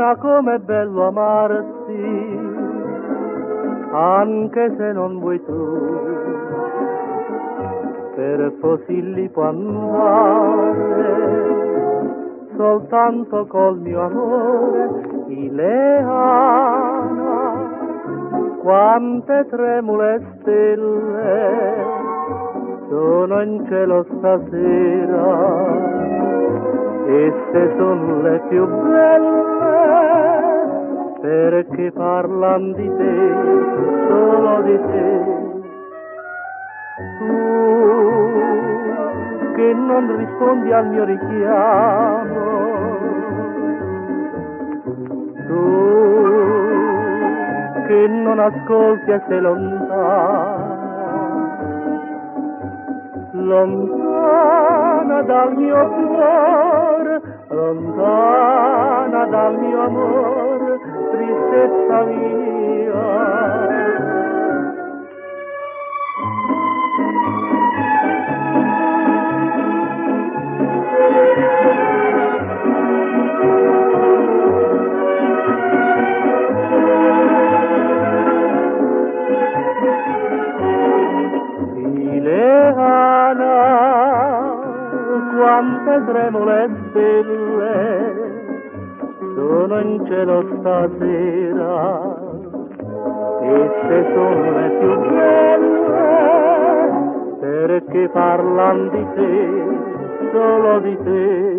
Ma com'è bello amarti, anche se non vuoi tu, per Posilli può andare soltanto col mio amore. Ileana, quante tremule stelle sono in cielo stasera, esse sono le più belle, perché parlan di te, solo di te. Tu che non rispondi al mio richiamo, tu che non ascolti e sei lontana, lontana dal mio cuore, lontana dal mio amore, tristezza mia. Ileana, quante tremule stelle sono in cielo stasera, esse sono le più belle, perché parlan di te, solo di te.